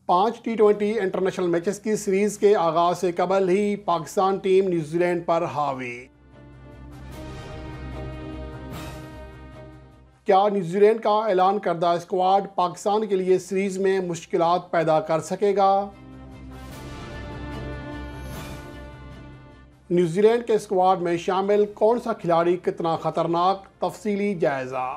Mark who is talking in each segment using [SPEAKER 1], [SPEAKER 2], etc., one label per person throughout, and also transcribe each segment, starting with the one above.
[SPEAKER 1] 5 T20 international matches की series के आगाज से कबल ही पाकिस्तान टीम न्यूजीलैंड पर हावी। क्या न्यूजीलैंड का ऐलान करदा स्क्वाड पाकिस्तान के लिए सीरीज में मुश्किलात पैदा कर सकेगा? न्यूजीलैंड के स्क्वाड में शामिल कौन सा खिलाड़ी कितना खतरनाक, तफसीली जायजा।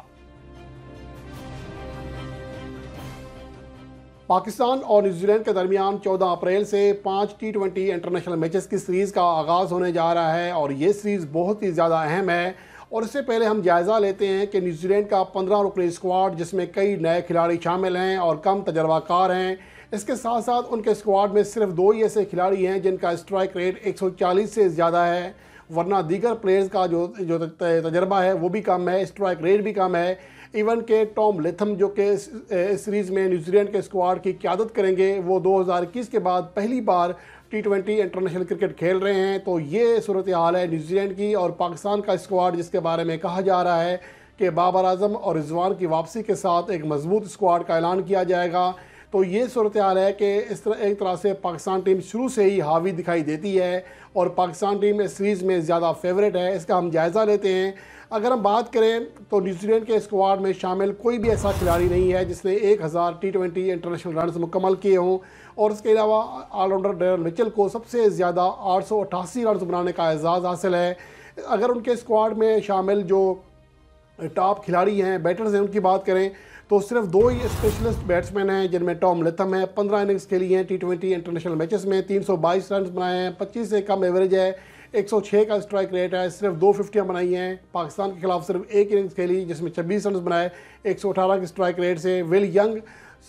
[SPEAKER 1] पाकिस्तान और न्यूजीलैंड के दरमियान 14 अप्रैल से 5 T20 इंटरनेशनल मैचेस की सीरीज़ का आगाज़ होने जा रहा है और ये सीरीज़ बहुत ही ज़्यादा अहम है। और इससे पहले हम जायज़ा लेते हैं कि न्यूजीलैंड का 15 रुकनी स्क्वाड, जिसमें कई नए खिलाड़ी शामिल हैं और कम तजर्बाकार हैं। इसके साथ साथ उनके स्क्वाड में सिर्फ 2 ही ऐसे खिलाड़ी हैं जिनका स्ट्राइक रेट 140 से ज़्यादा है, वरना दीगर प्लेयर्स का जो तजर्बा है वो भी कम है, स्ट्राइक रेट भी कम है। इवन के टॉम लेथम जो कि इस सीरीज़ में न्यूजीलैंड के स्क्वाड की क़यादत करेंगे, वो 2021 के बाद पहली बार T20 इंटरनेशनल क्रिकेट खेल रहे हैं। तो ये सूरत हाल है न्यूजीलैंड की। और पाकिस्तान का स्क्वाड, जिसके बारे में कहा जा रहा है कि बाबर आजम और रिजवान की वापसी के साथ एक मजबूत स्क्वाड का ऐलान किया जाएगा। तो ये सूरत हाल है कि एक तरह से पाकिस्तान टीम शुरू से ही हावी दिखाई देती है और पाकिस्तान टीम इस सीरीज़ में ज़्यादा फेवरेट है। इसका हम जायज़ा लेते हैं। अगर हम बात करें तो न्यूजीलैंड के स्क्वाड में शामिल कोई भी ऐसा खिलाड़ी नहीं है जिसने 1000 T20 इंटरनेशनल रन मुकम्मल किए हों। और इसके अलावा ऑलराउंडर डेरल मिचेल को सबसे ज़्यादा 888 रन बनाने का एजाज़ हासिल है। अगर उनके स्क्वाड में शामिल जो टॉप खिलाड़ी हैं, बैटर्स हैं, उनकी बात करें तो सिर्फ 2 ही स्पेशलिस्ट बैट्समैन हैं, जिनमें टॉम लेथम है। 15 इनिंग्स खेली हैं T20 इंटरनेशनल मैचेस में, 322 रन बनाए हैं, 25 से कम एवरेज है, 106 का स्ट्राइक रेट है, सिर्फ 2 फिफ्टियाँ बनाई हैं। पाकिस्तान के खिलाफ सिर्फ 1 इनिंग्स खेली जिसमें 26 रन बनाए 118 के स्ट्राइक रेट से। विल यंग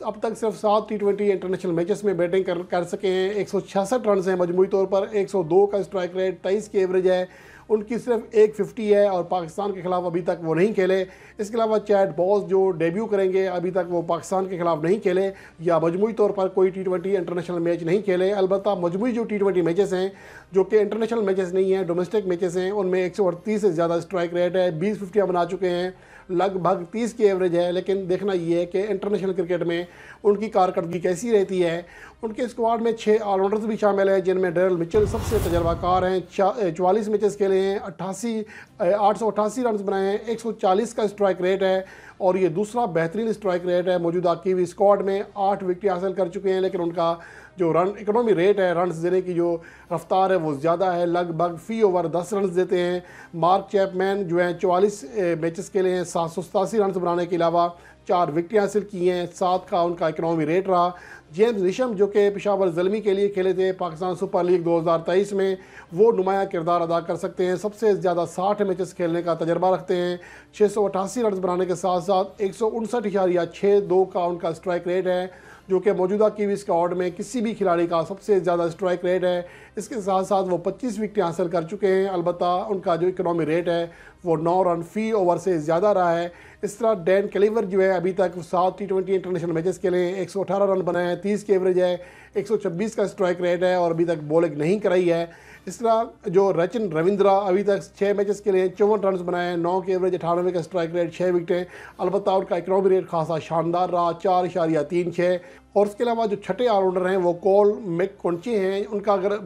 [SPEAKER 1] अब तक सिर्फ 7 T20 इंटरनेशनल मैचेस में बैटिंग कर सके हैं, 166 रन हैं मजमूई तौर पर, 102 का स्ट्राइक रेट, 23 की एवरेज है। उनकी सिर्फ 150 है और पाकिस्तान के खिलाफ अभी तक वो नहीं खेले। इसके अलावा चैट बॉस जो डेब्यू करेंगे, अभी तक वो पाकिस्तान के खिलाफ नहीं खेले या मजमूई तौर पर कोई T20 इंटरनेशनल मैच नहीं खेले। अलबत्ता मजमूई जो T20 मैचेस हैं, जो कि इंटरनेशनल मैचेस नहीं हैं, डोमेस्टिक मैचेस हैं, उनमें 138 से ज़्यादा स्ट्राइक रेट है, 20 फिफ्टियाँ बना चुके हैं, लगभग 30 की एवरेज है। लेकिन देखना ये है कि इंटरनेशनल क्रिकेट में उनकी कारकर्दगी कैसी रहती है। उनके स्क्वाड में 6 ऑलराउंडर्स भी शामिल हैं, जिनमें डेरल मिचेल सबसे तजर्बाकार हैं। 44 मैचेस खेले हैं, 888 रन बनाए हैं, 140 का स्ट्राइक रेट है और ये दूसरा बेहतरीन स्ट्राइक रेट है मौजूदा कीवी स्क्वाड में। 8 विकेट हासिल कर चुके हैं, लेकिन उनका जो रन इकोनॉमी रेट है, रन देने की जो रफ्तार है वो ज़्यादा है, लगभग फ़ी ओवर 10 रन देते हैं। मार्क चैपमैन जो हैं 44 मैचेस के लिए हैं, 787 रन बनाने के अलावा 4 विकेट हासिल की हैं, 7 का उनका इकोनॉमी रेट रहा। जेम्स रिशम जो कि पेशावर ज़ल्मी के लिए खेले थे पाकिस्तान सुपर लीग 2023 में, वो नुमाया किरदार अदा कर सकते हैं। सबसे ज़्यादा 60 मैचेस खेलने का तजर्बा रखते हैं, 688 रन बनाने के साथ साथ 159.62 का उनका स्ट्राइक रेट है, जो कि मौजूदा कीवी स्क्वाड में किसी भी खिलाड़ी का सबसे ज़्यादा स्ट्राइक रेट है। इसके साथ साथ वो 25 विकेट हासिल कर चुके हैं। अलबत्ता उनका जो इकोनॉमी रेट है वो 9 रन फ़ी ओवर से ज़्यादा रहा है। इस तरह डैन कैलिवर जो है अभी तक 7 T20 इंटरनेशनल मैचेस के लिए 118 रन बनाए हैं, 30 की एवरेज है, 126 का स्ट्राइक रेट है और अभी तक बॉलिंग नहीं कराई है। इस तरह जो रचिन रविंद्रा अभी तक 6 मैचेस के लिए 54 रन बनाए हैं, 9 की एवरेज, 98 का स्ट्राइक रेट, 6 विकेटें। अलबत्ता उनका इकोनॉमी रेट खासा शानदार रहा, 4.36। और उसके अलावा जो छठे ऑलराउंडर हैं वो कॉल मैककोनची हैं। उनका अगर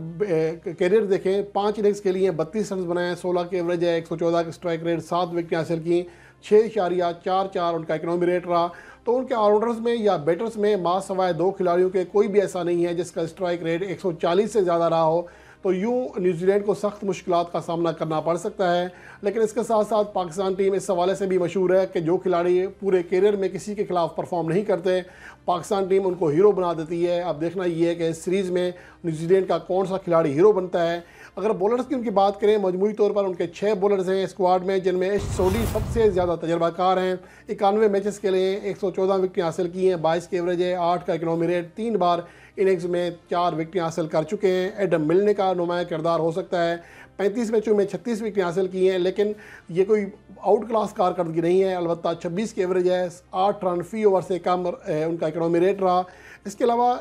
[SPEAKER 1] कैरियर देखें, 5 इनिंग्स के लिए 32 रन बनाए हैं, 16 की एवरेज है, 114 का स्ट्राइक रेट, 7 विकेट हासिल की, 6.44 उनका इकोनॉमी रेट रहा। तो उनके ऑलराउंडर्स में या बैटर्स में मां सवाए 2 खिलाड़ियों के कोई भी ऐसा नहीं है जिसका स्ट्राइक रेट 140 से ज़्यादा रहा हो। तो यूँ न्यूजीलैंड को सख्त मुश्किलात का सामना करना पड़ सकता है। लेकिन इसके साथ साथ पाकिस्तान टीम इस हवाले से भी मशहूर है कि जो खिलाड़ी पूरे कैरियर में किसी के खिलाफ परफॉर्म नहीं करते, पाकिस्तान टीम उनको हीरो बना देती है। अब देखना ये है कि इस सीरीज़ में न्यूजीलैंड का कौन सा खिलाड़ी हीरो बनता है। अगर बॉलर्स की उनकी बात करें, मजमूई तौर पर उनके 6 बॉलर्स हैं स्क्वाड में, जिनमें एश सोडी सबसे ज़्यादा तजर्बाकार हैं। 91 मैचेस के लिए 114 विकेट हासिल की हैं, 22 की एवरेज है, 8 का इकोनॉमी रेट, 3 बार इनिंग्स में 4 विकेट हासिल कर चुके हैं। एडम मिलने का नुमाया किरदार हो सकता है, 35 मैचों में 36 विकेट हासिल की हैं, लेकिन ये कोई आउट क्लास कारकर्दगी नहीं है। अलबत्ता 26 की एवरेज है, 8 रन फ़ी ओवर से कम उनका इकोनॉमी रेट रहा। इसके अलावा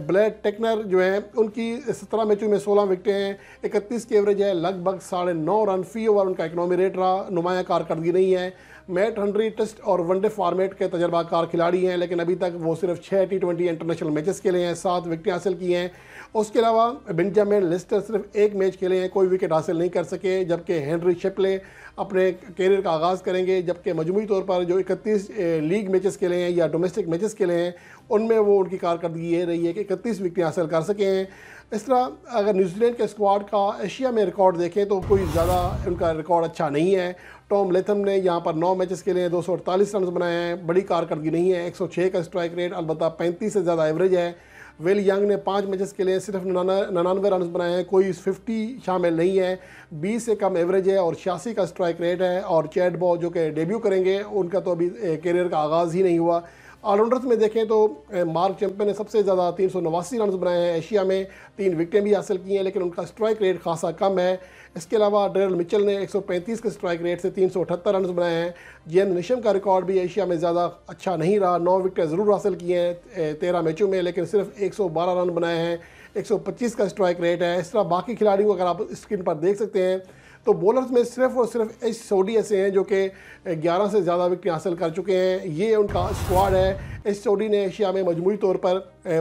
[SPEAKER 1] ब्लैड टेक्नर जो है, उनकी 17 मैचों में 16 विकेटें हैं, 31 की एवरेज है, लगभग 9.5 रन फ़ी ओवर उनका इकोनॉमी रेट रहा, नुमाया कारकर्दगी नहीं है। मैट हेनरी टेस्ट और वनडे फॉर्मेट के तजर्बाकार खिलाड़ी हैं, लेकिन अभी तक वो सिर्फ 6 T20 इंटरनेशनल मैचेस खेले हैं, 7 विकेटें हासिल की हैं। उसके अलावा बेंजामिन लिस्टर सिर्फ 1 मैच खेले हैं, कोई विकेट हासिल नहीं कर सके, जबकि हेनरी शिपले अपने कैरियर का आगाज़ करेंगे। जबकि मजमूई तौर पर जो 31 लीग मैचेस खेले हैं या डोमेस्टिक मैचेस खेले हैं, उनमें वो उनकी कारकर्दगी ये रही है कि 31 विकेटें हासिल कर सके हैं। इस तरह अगर न्यूजीलैंड के स्क्वाड का एशिया में रिकॉर्ड देखें तो कोई ज़्यादा उनका रिकॉर्ड अच्छा नहीं है। टॉम लेथम ने यहाँ पर 9 मैचेस के लिए 248 रन बनाए हैं, बड़ी कारकर्दगी नहीं है। 106 का स्ट्राइक रेट, अलबत्ता 35 से ज़्यादा एवरेज है। विल यंग ने 5 मैचेस के लिए सिर्फ 99 रन बनाए हैं, कोई 50 शामिल नहीं है। 20 से कम एवरेज है और 86 का स्ट्राइक रेट है। और चैट बॉ जो कि डेब्यू करेंगे, उनका तो अभी कैरियर का आगाज़ ही नहीं हुआ। ऑलराउंडर्स में देखें तो मार्क चैंपियन ने सबसे ज़्यादा 389 रन बनाए हैं एशिया में, 3 विकेटें भी हासिल की हैं, लेकिन उनका स्ट्राइक रेट खासा कम है। इसके अलावा डेरल मिचेल ने 135 के स्ट्राइक रेट से 378 रन बनाए हैं। जेन निशम का रिकॉर्ड भी एशिया में ज़्यादा अच्छा नहीं रहा, 9 विकेटें ज़रूर हासिल की हैं 13 मैचों में, लेकिन सिर्फ 112 रन बनाए हैं, 125 का स्ट्राइक रेट है। इस तरह बाकी खिलाड़ियों को अगर आप स्क्रीन पर देख सकते हैं तो बॉलर्स में सिर्फ और सिर्फ एच सोडी ऐसे हैं जो कि 11 से ज़्यादा विकेट हासिल कर चुके हैं। ये उनका स्क्वाड है। एच सोडी ने एशिया में मजमूई तौर पर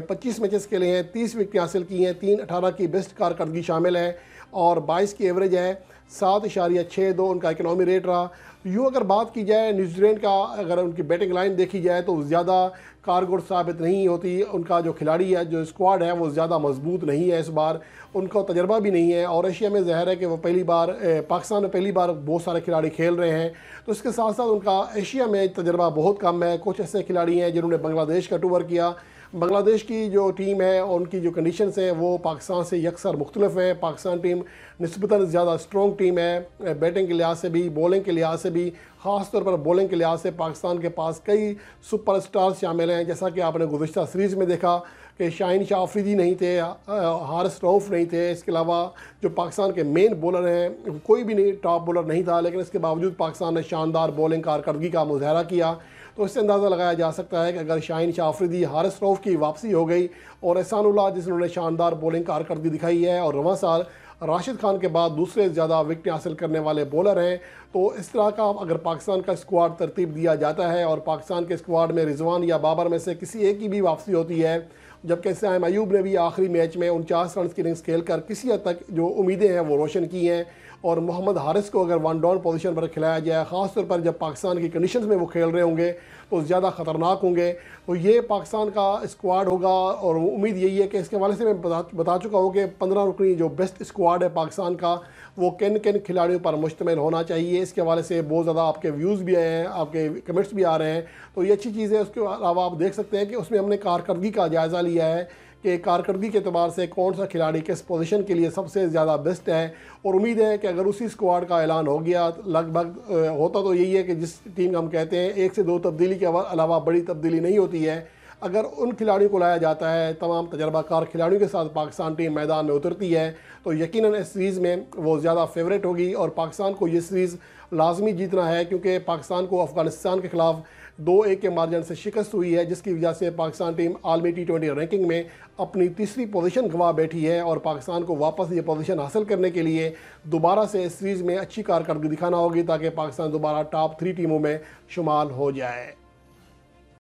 [SPEAKER 1] 25 मैचेस खेले हैं, 30 विकेट हासिल की हैं, 3.18 की बेस्ट कारकर्दगी शामिल है और 22 की एवरेज है, 7.62 उनका इकनॉमी रेट रहा। यूँ अगर बात की जाए न्यूजीलैंड का, अगर उनकी बैटिंग लाइन देखी जाए तो ज़्यादा कारगर साबित नहीं होती। उनका जो खिलाड़ी है, जो स्क्वाड है, वो ज़्यादा मजबूत नहीं है। इस बार उनका तजर्बा भी नहीं है और एशिया में ज़ाहिर है कि वो पहली बार पाकिस्तान में पहली बार बहुत सारे खिलाड़ी खेल रहे हैं, तो इसके साथ साथ उनका एशिया में तजर्बा बहुत कम है। कुछ ऐसे खिलाड़ी हैं जिन्होंने बांग्लादेश का टूर किया। बांग्लादेश की जो टीम है और उनकी जो कंडीशंस हैं वो पाकिस्तान से यकसर मुख्तलिफ है। पाकिस्तान टीम निस्बतन ज़्यादा स्ट्रॉन्ग टीम है, बैटिंग के लिहाज से भी, बॉलिंग के लिहाज से भी। ख़ास तौर पर बॉलिंग के लिहाज से पाकिस्तान के पास कई सुपरस्टार्स शामिल हैं, जैसा कि आपने गुज़िश्ता सीरीज़ में देखा कि शाहीन शाह अफरीदी नहीं थे, हारिस रऊफ़ नहीं थे। इसके अलावा जो पाकिस्तान के मेन बॉलर हैं, कोई भी नहीं, टॉप बॉलर नहीं था, लेकिन इसके बावजूद पाकिस्तान ने शानदार बॉलिंग कारकर्दगी का मुजाहरा किया। तो इससे अंदाज़ा लगाया जा सकता है कि अगर शाहीन शाह अफरीदी, हारिस रऊफ़ की वापसी हो गई और एहसानुल्लाह जिन्होंने शानदार बॉलिंग कारकर्दगी दिखाई है और रवां साल राशिद खान के बाद दूसरे ज़्यादा विकेट हासिल करने वाले बॉलर हैं, तो इस तरह का अगर पाकिस्तान का स्क्वाड तरतीब दिया जाता है और पाकिस्तान के स्क्वाड में रिजवान या बाबर में से किसी एक की भी वापसी होती है, जबकि साइम अयूब ने भी आखिरी मैच में 49 रन की इनिंग्स खेलकर किसी हद तक जो उम्मीदें हैं वो रोशन की हैं, और मोहम्मद हारिस को अगर वन डाउन पोजीशन पर खिलाया जाए, ख़ासतौर पर जब पाकिस्तान की कंडीशंस में वो खेल रहे होंगे तो ज़्यादा ख़तरनाक होंगे। तो ये पाकिस्तान का स्क्वाड होगा और उम्मीद यही है कि इसके हवाले से मैं बता चुका हूँ कि 15 रुकनी जो बेस्ट स्क्वाड है पाकिस्तान का, वो किन किन खिलाड़ियों पर मुश्तमिल होना चाहिए। इसके हवाले से बहुत ज़्यादा आपके व्यूज़ भी आए हैं, आपके कमेंट्स भी आ रहे हैं, तो ये अच्छी चीज़ है। उसके अलावा आप देख सकते हैं कि उसमें हमने कारकर्दगी का जायज़ा लिया है कि कारकर्दगी के अतबार से कौन सा खिलाड़ी किस पोजीशन के लिए सबसे ज़्यादा बेस्ट है। और उम्मीद है कि अगर उसी स्क्वाड का ऐलान हो गया, लगभग होता तो यही है कि जिस टीम हम कहते हैं 1 से 2 तब्दीली के अलावा बड़ी तब्दीली नहीं होती है, अगर उन खिलाड़ियों को लाया जाता है, तमाम तजर्बाकार खिलाड़ियों के साथ पाकिस्तान टीम मैदान में उतरती है, तो यकीनन इस सीरीज़ में वो ज़्यादा फेवरेट होगी और पाकिस्तान को ये सीरीज़ लाजमी जीतना है, क्योंकि पाकिस्तान को अफ़गानिस्तान के ख़िलाफ़ 2-1 के मार्जिन से शिकस्त हुई है, जिसकी वजह से पाकिस्तान टीम आलमी T20 रैंकिंग में अपनी तीसरी पोजीशन गंवा बैठी है। और पाकिस्तान को वापस ये पोजीशन हासिल करने के लिए दोबारा से इस सीरीज़ में अच्छी कारकर्दगी दिखाना होगी, ताकि पाकिस्तान दोबारा टॉप 3 टीमों में शुमार हो जाए।